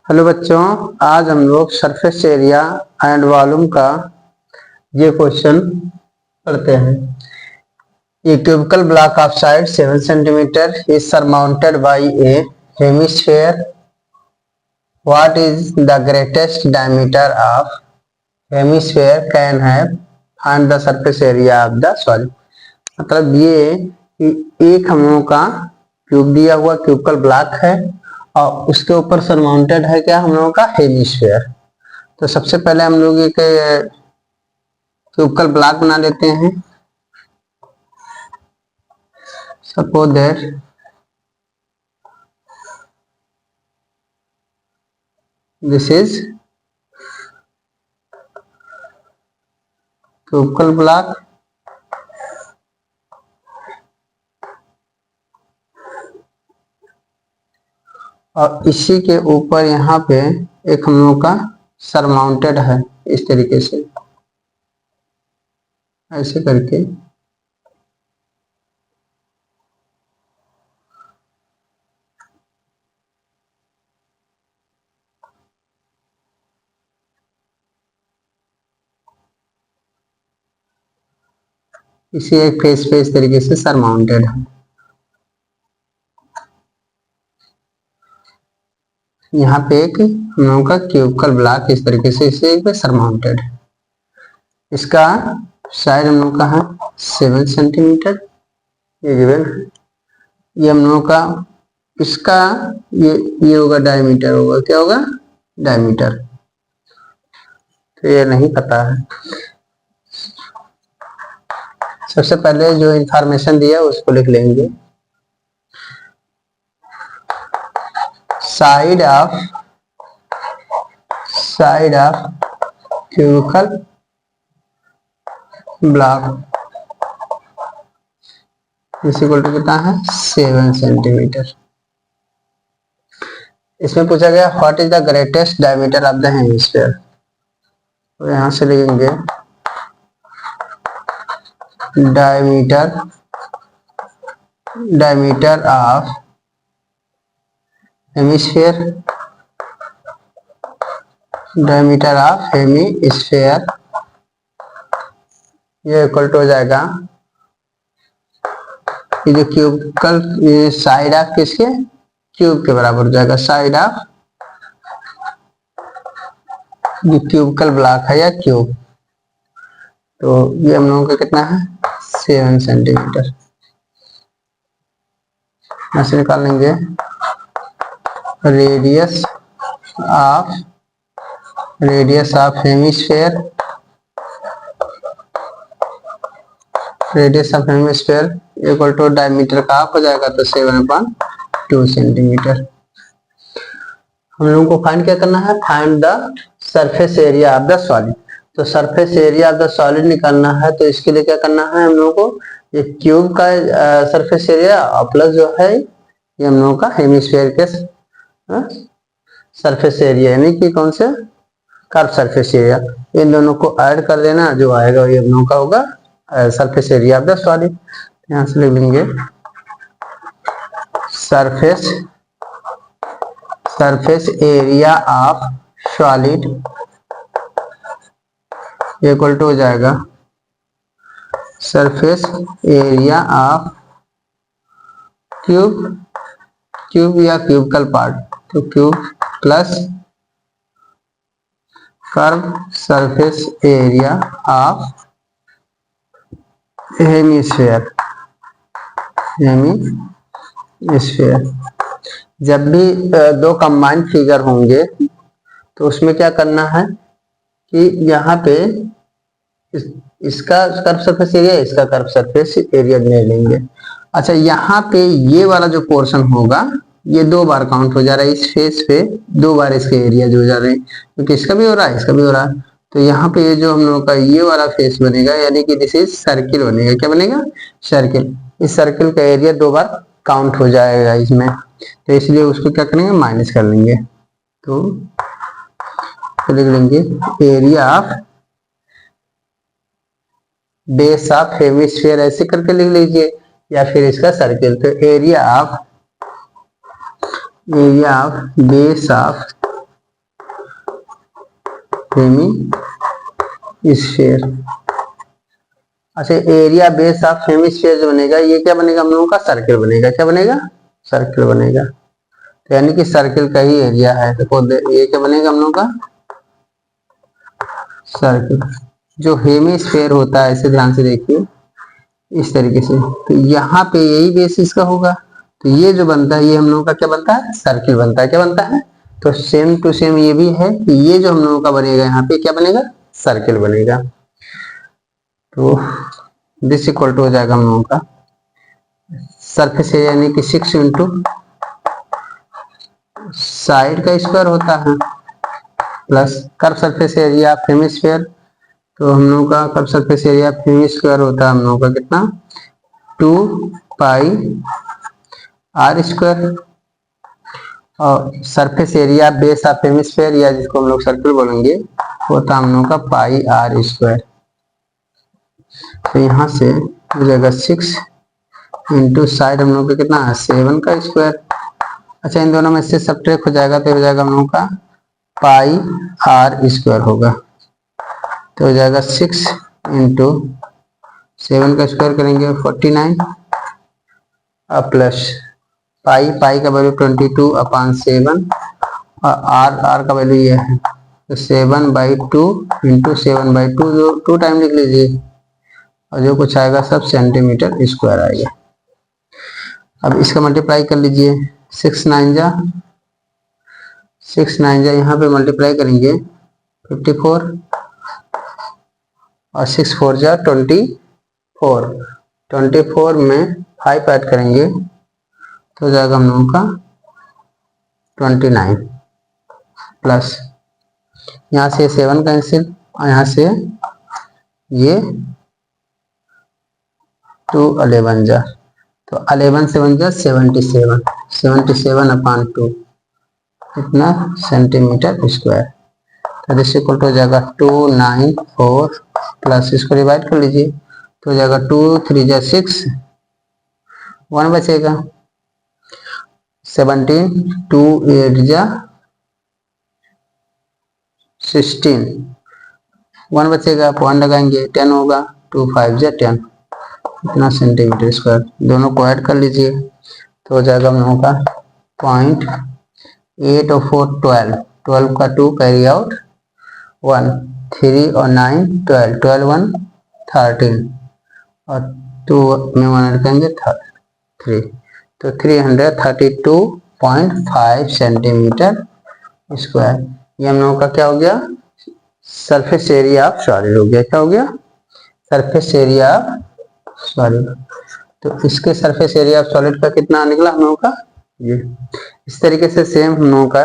Hello बच्चों, आज हम लोग सरफेस एरिया एंड वॉल्यूम का ये क्वेश्चन करते हैं। A cubical block of side 7 centimeter is surmounted by a hemisphere. What is the greatest diameter of hemisphere can have and the surface area of the solid? मतलब ये कि एक हम लोगों का क्यूब दिया हुआ क्यूबिकल ब्लॉक है और उसके ऊपर सरमाउंटेड है क्या हम लोगों का हेमिस्फीयर। तो सबसे पहले हम लोग एक क्यूबिकल ब्लॉक बना लेते हैं। Suppose that this is cubical block और इसी के ऊपर यहाँ पे एक हम लोग का सरमाउंटेड है इस तरीके से, ऐसे करके इसी एक फेस पे इस तरीके से सरमाउंटेड है। यहाँ पे एक हम लोगों का क्यूबिकल ब्लॉक इस तरीके से इसे एक पे सरमाउंटेड है। इसका साइड हम लोग का है 7 सेंटीमीटर, ये गिवन है। ये हम लोगों का इसका ये होगा डायमीटर, होगा क्या होगा डायमीटर, तो ये नहीं पता है। सबसे पहले जो इंफॉर्मेशन दिया है उसको लिख लेंगे। साइड ऑफ क्यूबिकल ब्लॉक इस इक्वल टू कितना है 7 सेंटीमीटर। इसमें पूछा गया what is the greatest diameter of the hemisphere, तो यहां से लिखेंगे diameter of hemisphere, diameter of hemisphere ये इक्वल टू हो जाएगा ये जो क्यूबिकल ये साइड ऑफ किसके क्यूब के बराबर हो जाएगा। साइड ऑफ ये क्यूबिकल ब्लॉक है या क्यूब, तो ये हम लोगों का कितना है 7 सेंटीमीटर। ऐसे निकाल लेंगे radius of hemisphere, equal to diameter का हाफ हो जाएगा तो 7/2 सेंटीमीटर। हम लोगों को फाइंड क्या करना है, find the surface area of the solid. तो surface area of the solid निकालना है तो इसके लिए क्या करना है हम लोगों को, ये क्यूब का सरफेस एरिया और प्लस जो है ये हम लोगों का हेमिस्फीयर के सरफेस एरिया यानी कि कौन से कर्व सरफेस एरिया, इन दोनों को ऐड कर देना, जो आएगा ये हम लोगों का होगा surface area of the solid. यहां से लिख लेंगे surface area of solid equal to हो जाएगा सरफेस एरिया ऑफ क्यूब या क्यूबिकल पार्ट, तो cube plus curve surface area of hemisphere. जब भी दो कंबाइंड फिगर होंगे तो उसमें क्या करना है कि यहाँ पे इसका कर्व सरफेस एरिया, इसका कर्व सरफेस एरिया ले लेंगे। अच्छा, यहाँ पे ये वाला जो पोर्शन होगा ये 2 बार काउंट हो जा रहा है, इस फेस पे 2 बार इसके एरिया जो हो जा रहे हैं, क्योंकि इसका भी हो रहा है इसका भी हो रहा है। तो यहाँ पे ये जो हम लोग का ये वाला फेस बनेगा यानी कि दिस इज सर्किल बनेगा। क्या बनेगा सर्किल। इस सर्किल का एरिया 2 बार काउंट हो जाएगा इसमें, तो इसलिए उसको क्या करेंगे माइनस कर लेंगे। तो लिख लेंगे area of base of hemisphere, ऐसे करके लिख लीजिए, या फिर इसका सर्किल। तो area of base of hemisphere. अच्छा, एरिया बेस ऑफ हेमिस्फीयर जो बनेगा ये क्या बनेगा हम लोगों का? सर्किल बनेगा। क्या बनेगा? सर्किल बनेगा। तो यानी कि सर्किल का ही एरिया है। देखो ये क्या बनेगा हम लोगों का? सर्किल। जो हेमिस्फीयर होता है, इसे ध्यान से देखिए इस तरीके से, तो यहाँ पे यही बेस इसका होगा। तो ये जो बनता है ये हम लोगों का क्या बनता है? सर्किल बनता है। क्या बनता है? तो सेम टू सेम ये भी है कि ये जो हम लोगों का बनेगा यहाँ पे क्या बनेगा? सर्किल बनेगा। तो दिस इक्वल टू हो जाएगा हम लोगों का सरफेस एरिया, यानी कि 6 इंटू साइड का स्क्वायर होता है plus curve surface area of hemisphere. तो हम लोगों का curve surface area of hemisphere होता है हम लोगों का कितना? 2 पाई आर स्क्वायर। और surface area base of hemisphere, या जिसको हम लोग सर्किल बोलेंगे, होता हम लोगों का पाई आर स्क्वायर। तो यहाँ से हो जाएगा 6 इंटू साइड हम लोग का कितना है? 7 का स्क्वायर। अच्छा, इन दोनों में से सब्ट्रैक्ट हो जाएगा तो हो जाएगा हम लोगों का पाई आर स्क्वायर होगा। तो हो जाएगा 6 इंटू 7 का स्क्वायर करेंगे 49 और प्लस पाई का वैल्यू 22/7 और आर का वैल्यू ये है तो 7/2 इंटू 7/2, जो 2 टाइम लिख लीजिए और जो कुछ आएगा सब सेंटीमीटर स्क्वायर आएगा। अब इसका मल्टीप्लाई कर लीजिए। 6 9 जा यहाँ पे मल्टीप्लाई करेंगे 54 और 6 4 जा 24। 24 में 5 ऐड करेंगे तो हो जाएगा हम लोगों का 29 प्लस यहाँ से 7 कैंसिल और यहाँ से ये 2 11 जा, तो 11 7 जा 77, 77/2 इतना सेंटीमीटर स्क्वायर। तो दिस इक्वल टू हो जाएगा 294 प्लस इसको डिवाइड कर लीजिए तो हो जाएगा 2 3 जा 6, 1 बचेगा 17, 2 8 जा 16, 1 बचेगा, 1 लगाएंगे 10 होगा, 2 5 जा 10 इतना सेंटीमीटर स्क्वायर। दोनों को ऐड कर लीजिए तो हो जाएगा हम लोगों का 0.8 और 4 12, 12 का 2 कैरी आउट 1, 3 और 9 12, 12 1 13 और 2 में 1 ऐड करेंगे 3, तो 332.5 सेंटीमीटर स्क्वायर। ये हम लोगों का क्या हो गया? सरफेस एरिया ऑफ सॉलिड हो गया। क्या हो गया? Surface area of solid. तो इसके सरफेस एरिया ऑफ सॉलिड का कितना निकला हम लोगों का? ये इस तरीके से सेम हम लोगों का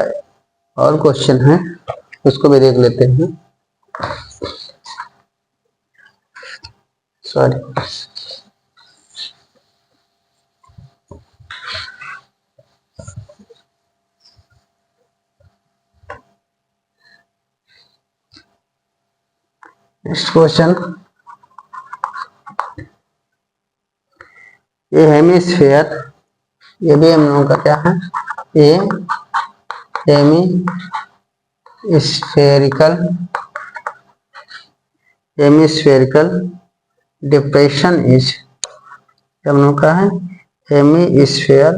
और क्वेश्चन है, उसको भी देख लेते हैं। सॉरी, नेक्स्ट क्वेश्चन, ये हेमिस्फीयर, ये भी हम लोगों का क्या है? ये हेमिस्फेरिकल डिप्रेशन इज, हम लोग का है hemisphere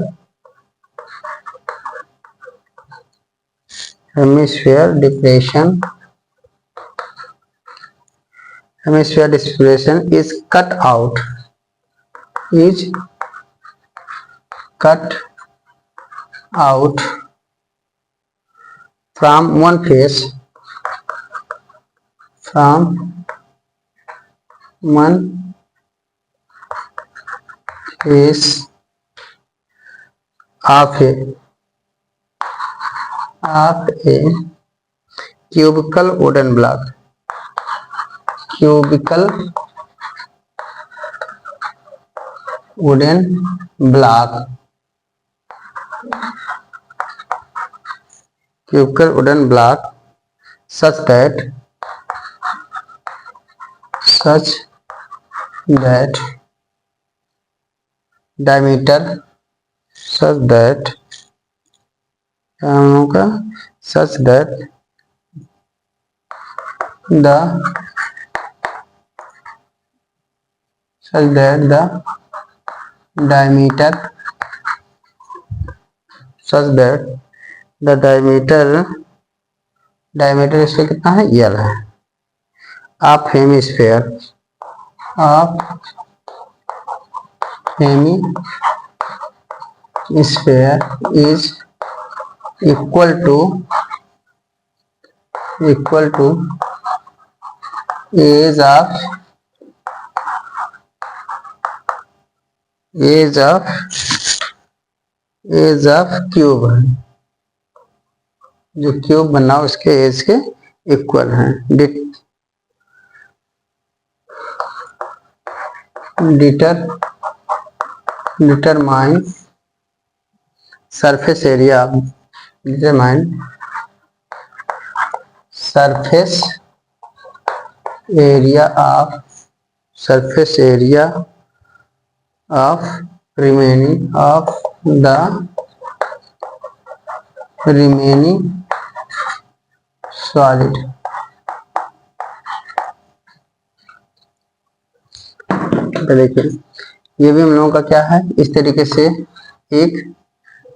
depression is cut out from one face of a cubical wooden block, cubical wooden block such that diameter the such that the diameter diameter इसका कितना है, यल है, of hemisphere is equal to edge of cube है, जो cube बना उसके edge के इक्वल है। Determine surface area of remaining solid। तो देखिए ये भी हम लोगों का क्या है, इस तरीके से एक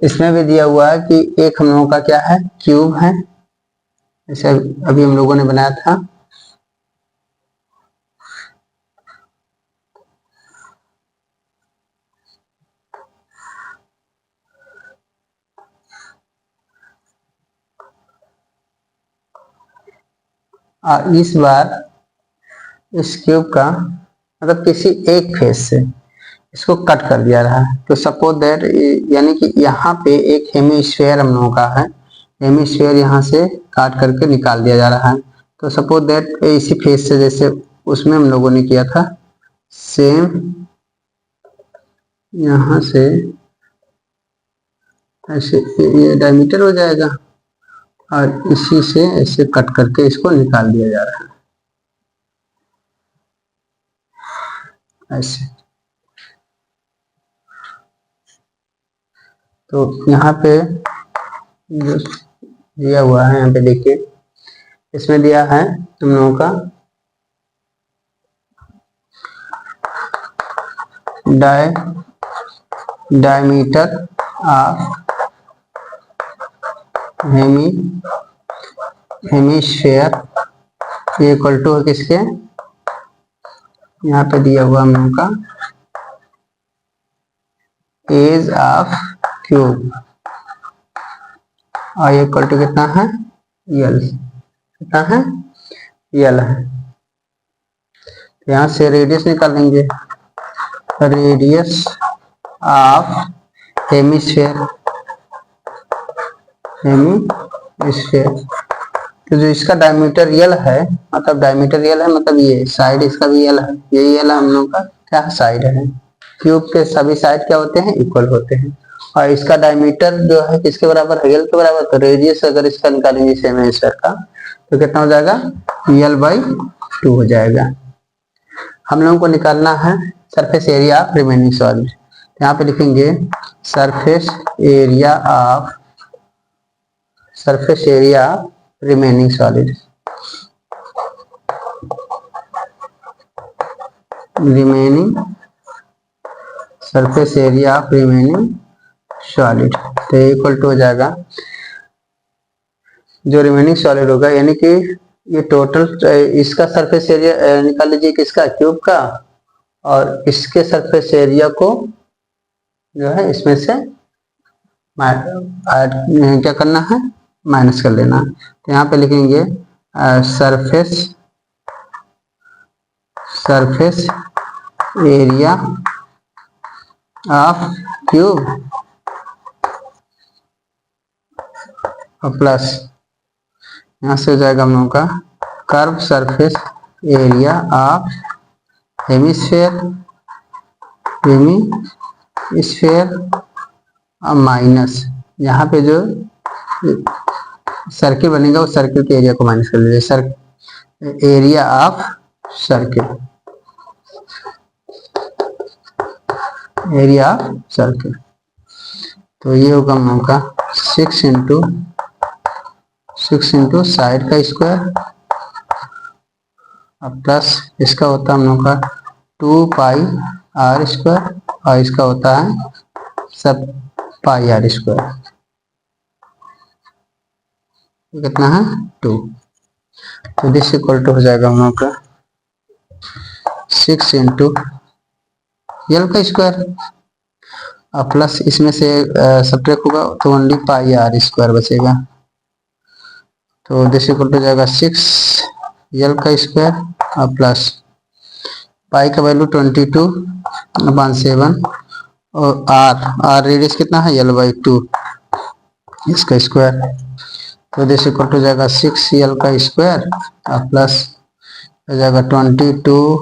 इसमें भी दिया हुआ है कि एक हम लोगों का क्या है, क्यूब है, जैसे अभी हम लोगों ने बनाया था। इस बार इस क्यूब का मतलब किसी एक फेस से इसको कट कर दिया रहा है, तो सपोज दैट यानी कि यहाँ पे एक हेमिस्फीयर हम लोगों का है, हेमिस्फीयर यहाँ से काट करके निकाल दिया जा रहा है। तो सपोज दैट इसी फेस से जैसे उसमें हम लोगों ने किया था, सेम यहाँ से ऐसे ये डायमीटर हो जाएगा और इसी से ऐसे कट करके इसको निकाल दिया जा रहा है ऐसे। तो यहाँ पे जो दिया हुआ है, यहाँ पे देखिए इसमें दिया है हम लोगों का diameter of hemisphere equal to किसके, यहाँ पे दिया हुआ हम लोगों का एज ऑफ क्यूब और इक्वल टू कितना है, यल, कितना है, यल है। यहाँ से रेडियस निकालेंगे, रेडियस ऑफ हेमिस्फीयर तो जो इसका डायमीटर यल है, मतलब डायमीटर यल है मतलब ये साइड इसका भी यल है, ये यल हम लोग का क्या साइड है। क्यूब के सभी साइड क्या होते हैं, इक्वल होते हैं। और इसका डायमीटर जो है किसके बराबर है, यल के बराबर। तो रेडियस अगर इसका निकालेंगे सेम हेमिस्फीयर का तो कितना हो जाएगा, यल/2 हो जाएगा। हम लोगों को निकालना है surface area of remaining solid. यहाँ पे लिखेंगे surface area of remaining solid, surface area of remaining solid तो इक्वल टू हो जाएगा, जो रिमेनिंग सॉलिड होगा यानी कि ये टोटल इसका सरफेस एरिया निकाल लीजिए किसका, क्यूब का, और इसके सरफेस एरिया को जो है इसमें से क्या करना है, माइनस कर लेना। तो यहाँ पे लिखेंगे सरफेस एरिया ऑफ क्यूब और प्लस यहाँ से हो जाएगा हम लोगों का curve surface area of hemisphere minus यहाँ पे जो सर्किल बनेगा उस सर्किल के एरिया को माइनस कर लीजिए, एरिया ऑफ सर्किल, तो ये होगा हम लोगों का 6 इंटू साइड का स्क्वायर अब प्लस इसका होता है हम लोग का 2πr² और इसका होता है सब πr²। कितना है 2। तो दिस इक्वल टू हो जाएगा हम लोग का 6 इंटू यल का स्क्वायर और प्लस इसमें से सब्ट्रैक्ट होगा तो ओनली πr² बचेगा। तो दिस इक्वल टू हो जाएगा 6 यल का स्क्वायर और प्लस पाई का वैल्यू 22/7 और आर रेडियस कितना है l/2 इसका स्क्वायर। तो दिस इक्वल टू हो जाएगा 6 यल का स्क्वायर और प्लस हो जाएगा 22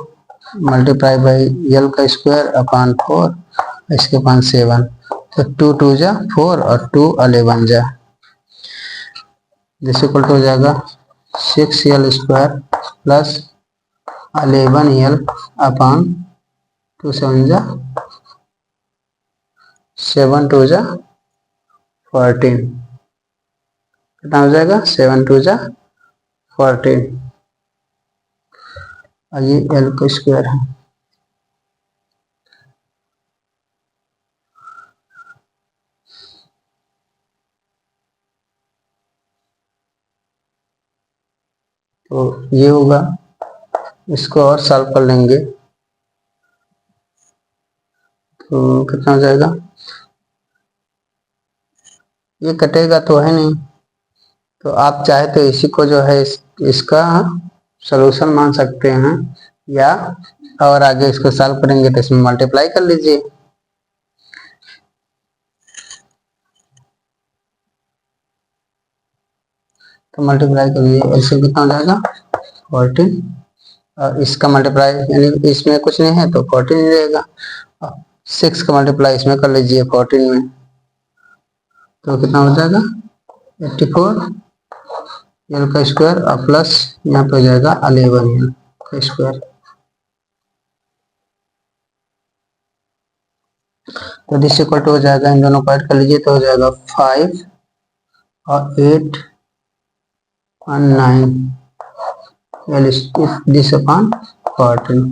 मल्टीप्लाई बाई यल का स्क्वायर अपॉन 4 इसके अपॉन 7। तो 2 2 जा 4 और 2 11 जा। दिस इक्वल टू हो जाएगा 6 यल स्क्वायर प्लस 11 यल अपॉन 2 7 जा 7 2 जा 14। कितना हो जाएगा 7 2 जा 14 और ये एल का स्क्वायर है। तो ये होगा, इसको और सॉल्व कर लेंगे तो कितना हो जाएगा, ये कटेगा तो है नहीं, तो आप चाहे तो इसी को जो है इसका सॉल्यूशन मान सकते हैं या और आगे इसको सॉल्व करेंगे तो इसमें मल्टीप्लाई कर लीजिए। तो मल्टीप्लाई करिए, ऐसे कितना हो जाएगा 14 और इसका मल्टीप्लाई यानी इसमें कुछ नहीं है तो 14 रहेगा। 6 का मल्टीप्लाई इसमें कर लीजिए 14 में तो कितना हो जाएगा 84 यल का स्क्वायर और प्लस यहाँ पे हो जाएगा 11 यल का स्क्वायर। तो दिस इक्वल टू हो जाएगा, इन दोनों को ऐड कर लीजिए तो हो जाएगा 5 और 8 और 9 यल दिस अपॉन 14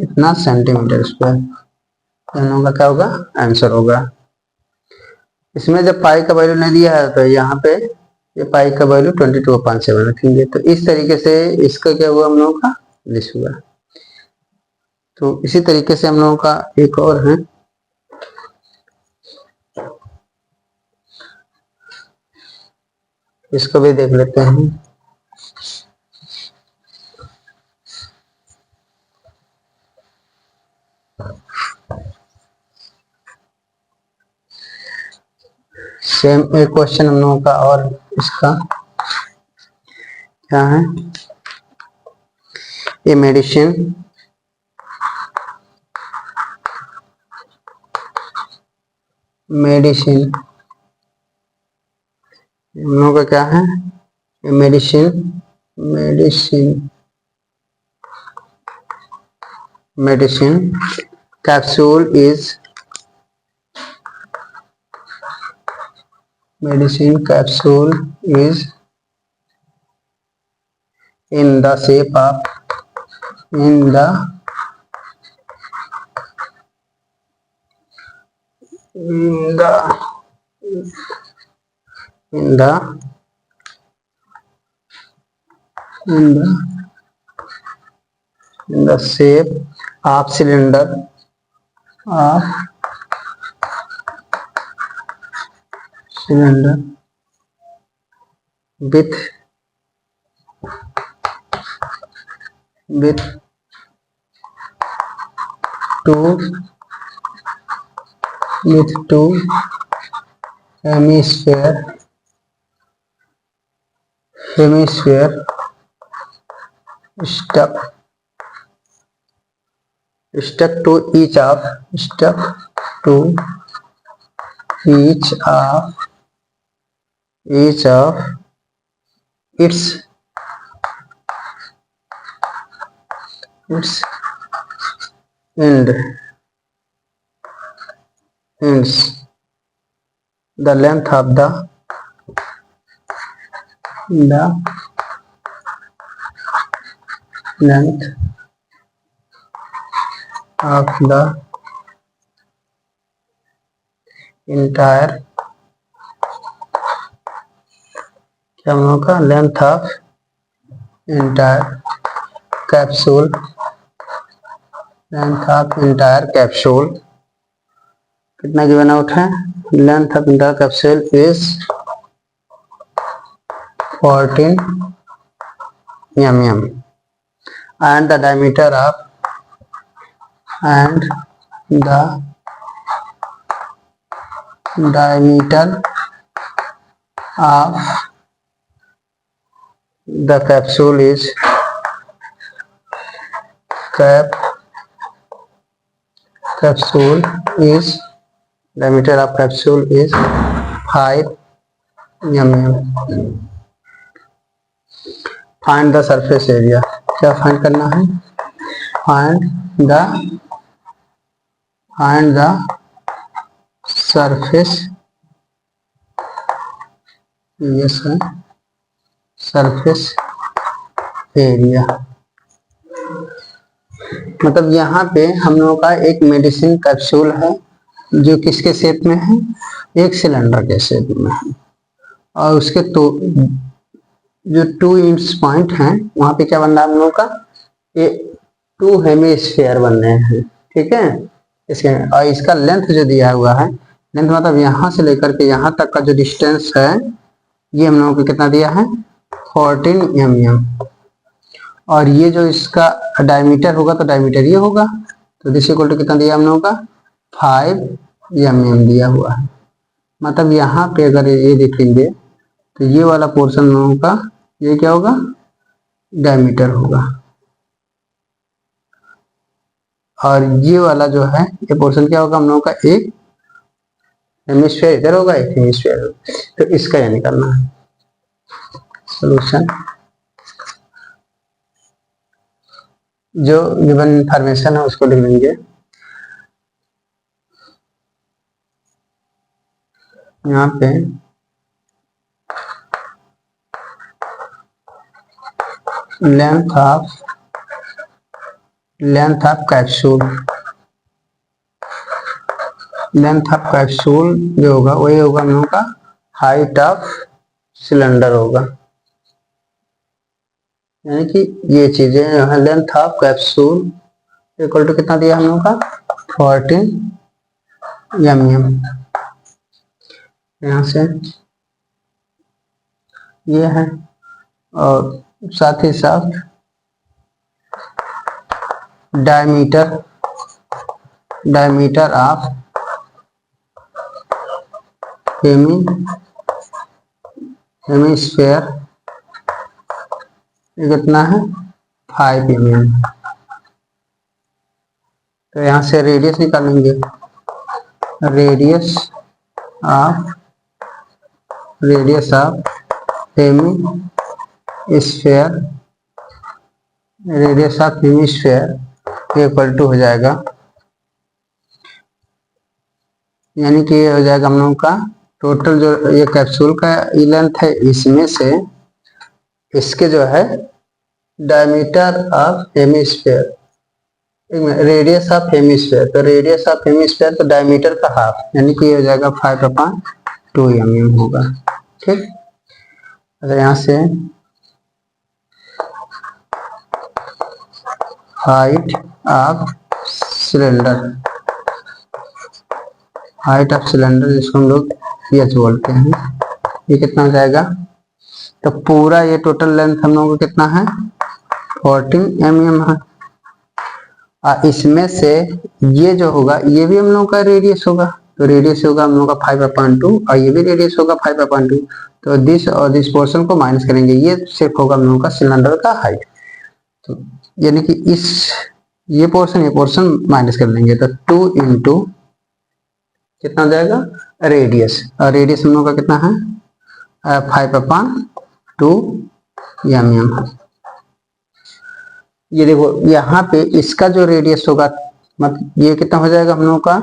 इतना सेंटीमीटर स्क्वायर। दोनों का क्या होगा आंसर होगा। इसमें जब पाई का वैल्यू नहीं दिया है तो यहाँ पे ये पाई का वैल्यू 22/7 रखेंगे। तो इस तरीके से इसका क्या हुआ हम लोगों का लिस्ट हुआ। तो इसी तरीके से हम लोगों का एक और है, इसको भी देख लेते हैं। सेम एक क्वेश्चन हम लोगों का और इसका क्या है, ये मेडिसिन हम लोगों का क्या है, medicine capsule is in the shape of in the shape of cylinder with two hemisphere stuck to each of its ends. The length of the length of the entire, क्या हम लोग का length of entire capsule, length of entire capsule कितना given out है, length of entire capsule is 14 mm and the diameter of the capsule is diameter of capsule is 5 mm. Find the surface area, क्या find करना है, find the surface, yes है surface area. मतलब यहाँ पे हम लोगों का एक मेडिसिन कैप्सूल है जो किसके शेप में है, एक सिलेंडर के शेप में है, और उसके तो जो 2 इंच पॉइंट हैं वहां पे क्या बन रहा है हम लोगों का, ये 2 हेमिस्फीयर बन रहे हैं, ठीक है। इसके और इसका लेंथ जो दिया हुआ है, लेंथ मतलब यहाँ से लेकर के यहाँ तक का जो डिस्टेंस है ये हम लोगों को कितना दिया है 14 mm, और ये जो इसका डायमीटर होगा तो डायमीटर ये होगा, तो दिस इक्वल टू कितना दिया हम लोगों का 5 mm दिया हुआ है। मतलब यहाँ पे अगर ये देखेंगे तो ये वाला पोर्शन हम लोगों का ये क्या होगा, डायमीटर होगा, और ये वाला जो है ये पोर्शन क्या होगा हम लोगों का, एक हेमिस्फीयर इधर होगा एक हेमिस्फीयर होगा, तो इसका ये निकालना है सॉल्यूशन। जो गिवन इंफॉर्मेशन है उसको लिख लेंगे, यहाँ पे length of capsule, length of capsule जो होगा वही होगा हम लोगों का हाइट ऑफ सिलेंडर होगा, यानी कि ये चीजें है। Length of capsule equal to कितना दिया हम लोगों का 14 mm, यहाँ से ये है, और साथ ही साथ डायमीटर ऑफ हेमिस्फीयर कितना है 5 mm। तो यहाँ से रेडियस निकालेंगे, radius of hemisphere equal to हो जाएगा, यानी कि ये हो जाएगा हम लोगों का टोटल जो ये कैप्सूल का लेंथ है, इसमें से इसके जो है diameter of hemisphere, radius of hemisphere, तो रेडियस ऑफ हेमिस्फीयर तो डायमीटर का हाफ, यानी कि ये हो जाएगा 5/2 mm होगा, ठीक। अगर यहाँ से हाइट ऑफ सिलेंडर जिसको हम लोग एच बोलते हैं, ये कितना हो जाएगा, तो पूरा ये टोटल लेंथ हम लोगों को कितना है 14 mm है, और इसमें से ये जो होगा ये भी हम लोगों का रेडियस होगा, तो रेडियस होगा हम लोगों का 5/2, और ये भी रेडियस होगा 5/2, तो दिस और दिस पोर्शन को माइनस करेंगे, ये सिर्फ होगा हम लोगों का सिलेंडर का हाइट, तो यानी कि ये पोर्शन माइनस कर लेंगे, तो 2 इंटू कितना हो जाएगा रेडियस, और रेडियस हम लोगों का कितना है 5/2 mm। ये देखो यहाँ पे इसका जो रेडियस होगा, मतलब ये कितना हो जाएगा हम लोगों का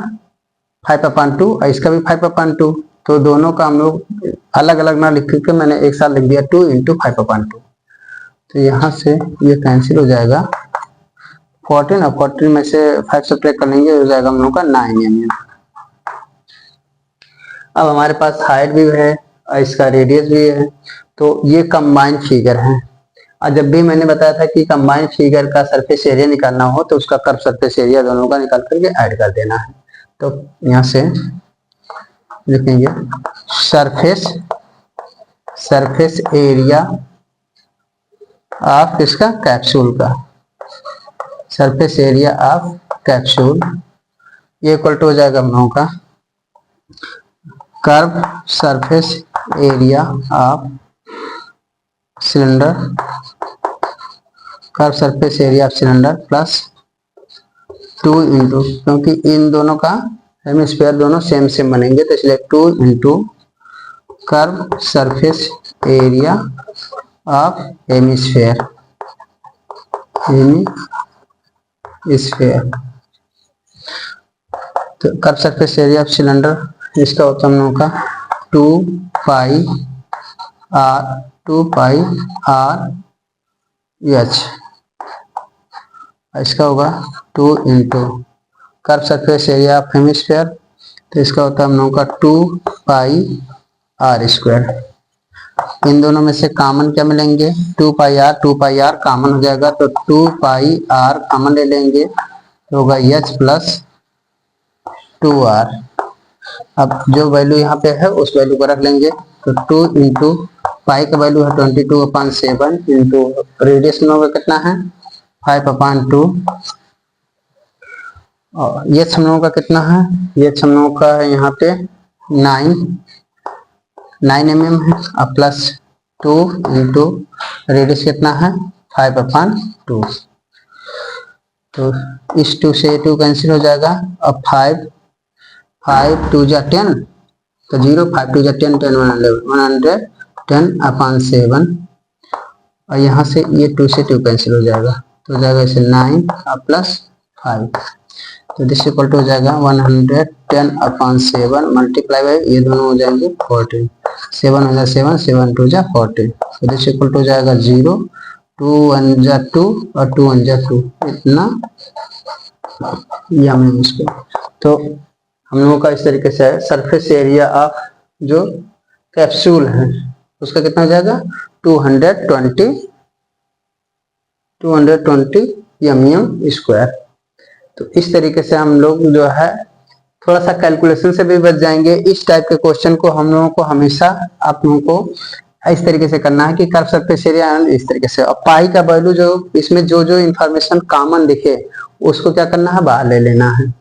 5/2, और इसका भी 5/2, तो दोनों का हम लोग अलग अलग ना लिख के मैंने एक साथ लिख दिया 2 इंटू 5/2, तो यहाँ से ये कैंसिल हो जाएगा 14 और 14 में से 5 सब्ट्रैक्ट कर लेंगे, हो जाएगा हम लोग का 9 mm। अब हमारे पास हाइट भी है और इसका रेडियस भी है, तो ये कंबाइंड फिगर है। और जब भी मैंने बताया था कि कंबाइंड फिगर का सरफेस एरिया निकालना हो तो उसका कर्व सरफेस एरिया दोनों का निकाल करके ऐड कर देना है। तो यहाँ से लिखेंगे सरफेस एरिया ऑफ इसका कैप्सूल का, सरफेस एरिया ऑफ कैप्सूल ये इक्वल टू हो जाएगा हम लोगों का curve surface area of cylinder, curve surface area of cylinder plus 2 into, क्योंकि इन दोनों का हेमिस्फीयर दोनों सेम सेम बनेंगे तो इसलिए 2 into curve surface area of hemisphere तो curve surface area of cylinder इसका होता है हम लोगों का 2 पाई आर एच, इसका होगा 2 into curve surface area of hemisphere, तो इसका होता है हम लोगों का 2 पाई आर स्क्वायर। इन दोनों में से कॉमन क्या मिलेंगे 2 पाई आर कॉमन हो जाएगा तो 2 पाई आर कॉमन ले लेंगे तो होगा एच प्लस 2r। अब जो वैल्यू यहाँ पे है उस वैल्यू को रख लेंगे तो 2 इंटू पाई का वैल्यू है 22/7 इंटू रेडियस में होगा कितना है 5/2 और ये हम लोगों का कितना है, ये हम लोगों का है यहाँ पे 9 mm है और प्लस 2 इंटू रेडियस कितना है 5/2। तो इस 2 से 2 कैंसिल हो जाएगा और 5 2 जा 10 तो 0, 5 2 जा 10 10 110/7 और यहाँ से ये 2 से 2 कैंसिल हो जाएगा तो हो जाएगा इसे 9 और प्लस 5 तो दिस इक्वल टू हो जाएगा 110/7 मल्टीप्लाई बाई ये दोनों हो जाएंगे 14, 7 हो जाए 7 2 जा 14 तो दिस इक्वल टू हो जाएगा 0, 2 1 जा 2 और 2 1 जा 2 इतना या में इसको। तो हम लोगों का इस तरीके से सरफेस एरिया ऑफ जो कैप्सूल है उसका कितना हो जाएगा 220 mm स्क्वायर। तो इस तरीके से हम लोग जो है थोड़ा सा कैलकुलेशन से भी बच जाएंगे। इस टाइप के क्वेश्चन को हम लोगों को हमेशा आप लोगों को इस तरीके से करना है कि कर्व सरफेस एरिया इस तरीके से, और पाई का वैल्यू जो इसमें जो जो इंफॉर्मेशन कॉमन दिखे उसको क्या करना है बाहर ले लेना है।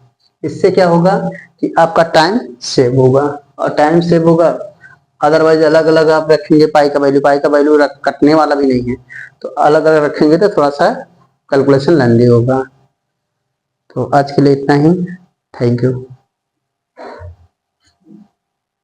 इससे क्या होगा कि आपका टाइम सेव होगा और टाइम सेव होगा, अदरवाइज अलग अलग आप रखेंगे पाई का वैल्यू कटने वाला भी नहीं है तो अलग अलग रखेंगे तो थोड़ा सा कैलकुलेशन लेंदी होगा। तो आज के लिए इतना ही, थैंक यू।